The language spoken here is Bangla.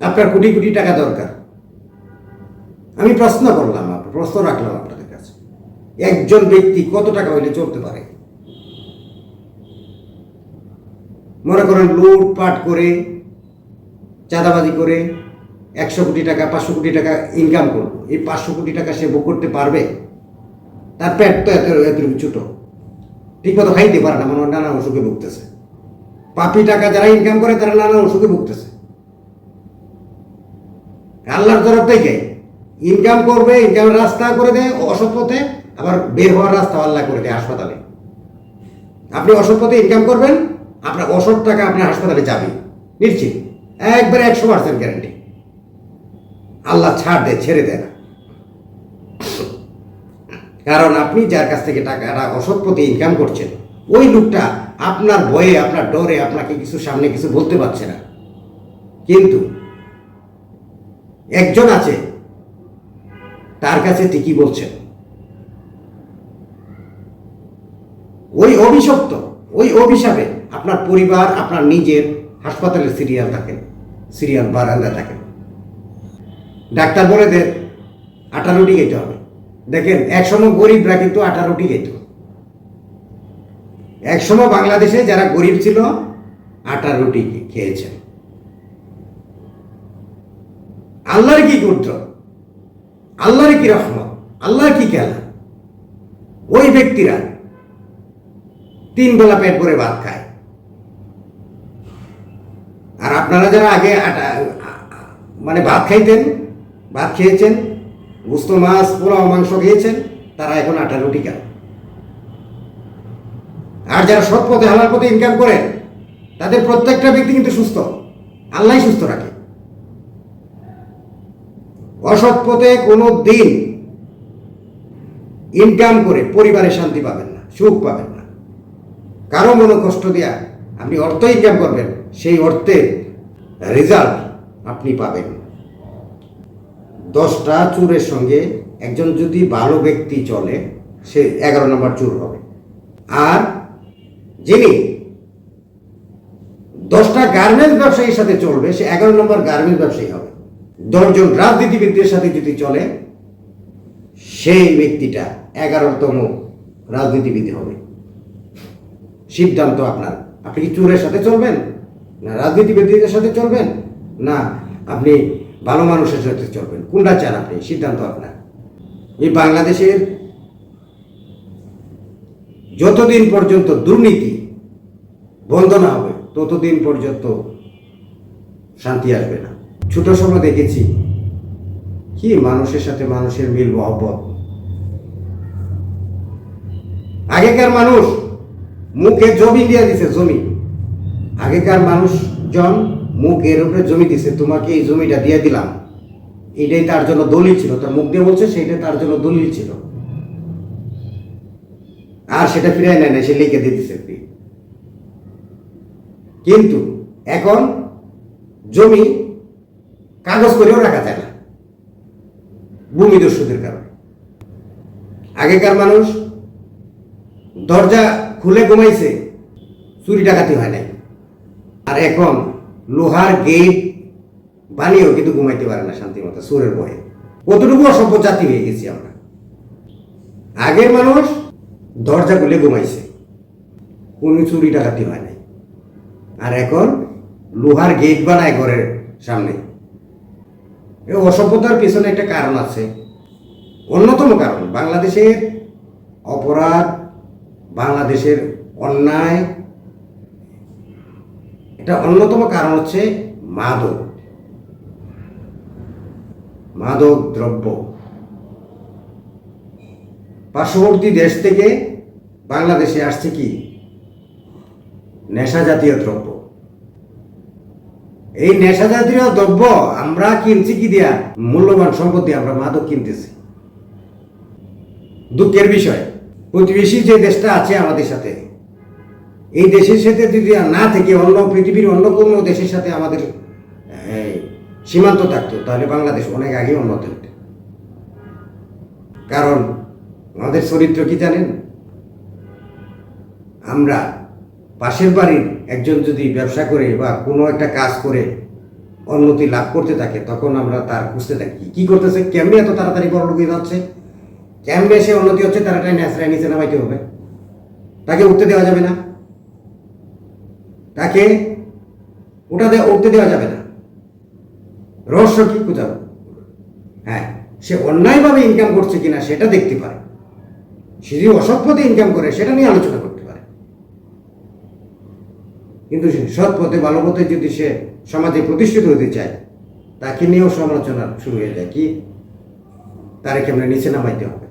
আপনার কোটি কোটি টাকা দরকার। আমি প্রশ্ন রাখলাম আপনাদের কাছে, একজন ব্যক্তি কত টাকা হইলে চলতে পারে? মনে করেন লুটপাট করে, চাঁদাবাজি করে 100 কোটি টাকা 500 কোটি টাকা ইনকাম করবো, এই 500 কোটি টাকা সে ভোগ করতে পারবে? তার পেট তো এতটুকু ছোট, ঠিক মতো খাইতে পারে না, মানে নানা অসুখে ভুগতেছে। পাপি টাকা যারা ইনকাম করে তারা নানা অসুখে ভুগতেছে। আল্লাহর তরফ থেকে ইনকাম করবে, ইনকামের রাস্তা করে দেয় অসৎ পথে, আবার বের হওয়ার রাস্তা আল্লাহ করে দেয় হাসপাতালে। আপনি অসৎ পথে ইনকাম করবেন, আপনার অসৎ টাকা আপনার হাসপাতালে যাবে নিশ্চিত, একবারে 100% গ্যারান্টি। আল্লাহ ছাড় দেয়, ছেড়ে দেয় না। কারণ আপনি যার কাছ থেকে টাকাটা অসৎ পথে ইনকাম করছেন, ওই লোকটা আপনার ভয়ে, আপনার ডরে আপনাকে কিছু সামনে কিছু বলতে পারছে না। কিন্তু একজন আছে, তার কাছে ঠিকই বলছেন। ওই অভিশপ্ত, ওই অভিশাপে আপনার পরিবার, আপনার নিজের হাসপাতালের সিরিয়াল বারান্দা থাকেন। ডাক্তার বলে দেন আটা রুটি খেতে হবে। দেখেন, একসময় গরিবরা কিন্তু আটা রুটি খেত। একসময় বাংলাদেশে যারা গরিব ছিল আটা রুটি খেয়েছেন। আল্লাহর কি কুদরত, আল্লাহর কি রহমত, আল্লাহর কি খেলা, ওই ব্যক্তিরা 3 বেলা পেট ভরে ভাত খায়। আর আপনারা যারা আগে মানে ভাত খাইতেন, ভাত খেয়েছেন, গোস্ত মাছ পোলাও মাংস খেয়েছেন, তারা এখন আটা রুটি খান। আর যারা সৎ পথে হালাল পথে ইনকাম করেন, তাদের প্রত্যেকটা ব্যক্তি কিন্তু সুস্থ, আল্লাহ সুস্থ রাখে। অসৎ পথে কোনো দিন ইনকাম করে পরিবারে শান্তি পাবেন না, সুখ পাবেন না। কারো মনে কষ্ট দেয়া আপনি অর্থ ইনকাম করবেন, সেই অর্থের রেজাল্ট আপনি পাবেন। 10টা চোরের সঙ্গে একজন যদি ভালো ব্যক্তি চলে, সে 11 নম্বর চোর হবে। আর যিনি 10টা গার্মেন্টস ব্যবসায়ীর সাথে চলবে, সে 11 নম্বর গার্মেন্টস ব্যবসায়ী হবে। 10 জন রাজনীতিবিদদের সাথে যদি চলে, সেই ব্যক্তিটা 11তম রাজনীতিবিদ হবে। সিদ্ধান্ত আপনার। আপনি কি চোরের সাথে চলবেন, না রাজনীতিবিদদের সাথে চলবেন, না আপনি ভালো মানুষের সাথে চলবেন? কোনটা চান আপনি? সিদ্ধান্ত আপনার। এই বাংলাদেশের যতদিন পর্যন্ত দুর্নীতি বন্ধ না হবে, ততদিন পর্যন্ত শান্তি আসবে না। ছোট সময় দেখেছি কি মানুষের সাথে মানুষের মিল মহব্বত। আগেকার মানুষ মুখে জমি দিয়ে দিছে, জমি। আগেকার মানুষজন মুখের উপরে জমি দিছে, তোমাকে এই জমিটা দিয়ে দিলাম, এটাই তার জন্য দলিল ছিল। তার মুখ দিয়ে বলছে সেটাই তার জন্য দলিল ছিল, আর সেটা ফিরাই নেয় না, সে লিখে দিয়ে দিছে। কিন্তু এখন জমি কাগজ করেও রাখা যায় না, ভূমিদস্যুদের কারণে। আগেকার মানুষ দরজা খুলে ঘুমাইছে, চুরি ডাকাতি হয় নাই। আর এখন লোহার গেট বানিয়েও কিন্তু ঘুমাইতে পারে না শান্তি মতো, চোরের ভয়ে। কতটুকু অসভ্য জাতি হয়ে গেছি আমরা। আগের মানুষ দরজা খুলে ঘুমাইছে, কোনো চুরি ডাকাতি হয় নাই। আর এখন লোহার গেট বানায় ঘরের সামনে। এই অসভ্যতার পিছনে একটা কারণ আছে, অন্যতম কারণ বাংলাদেশের অপরাধ, বাংলাদেশের অন্যায়। এটা অন্যতম কারণ হচ্ছে মাদক দ্রব্য। পার্শ্ববর্তী দেশ থেকে বাংলাদেশে আসছে কি নেশা জাতীয় দ্রব্য। এই নেশা জাতীয় দ্রব্য আমরা কিনছি কি দিয়া? মূল্যবান সম্পদ দিয়ে আমরা মাদক কিনতেছি। দুঃখের বিষয়, প্রতিবেশী যে দেশটা আছে আমাদের সাথে, এই দেশের সাথে যদি না থেকে অন্য পৃথিবীর অন্য কোনো দেশের সাথে আমাদের সীমান্ত থাকতো, তাহলে বাংলাদেশ অনেক আগে উন্নত হতো। কারণ আমাদের চরিত্র কি জানেন? আমরা পাশের বাড়ির একজন যদি ব্যবসা করে বা কোনো একটা কাজ করে উন্নতি লাভ করতে থাকে তখন আমরা তার খুঁজতে থাকি কি করতেছে, কেমনি এত তাড়াতাড়ি বড় লোক হয়ে যাচ্ছে, কেমনি সে উন্নতি হচ্ছে, তার একটা ন্যাসরায় নিচে নামাইতে হবে, তাকে উঠতে দেওয়া যাবে না, তাকে উঠতে দেওয়া যাবে না। রহস্য কি কোথাও? হ্যাঁ, সে অন্যায়ভাবে ইনকাম করছে কিনা সেটা দেখতে পারে, সে যদি অসৎ পথে ইনকাম করে সেটা নিয়ে আলোচনা করতে পারে, কিন্তু সৎ পথে ভালো পথে যদি সে সমাজে প্রতিষ্ঠিত হতে চায় তাকে নিয়েও সমালোচনা শুরু হয়ে যায়, কি তারে কেমন নিচে নামাইতে হবে।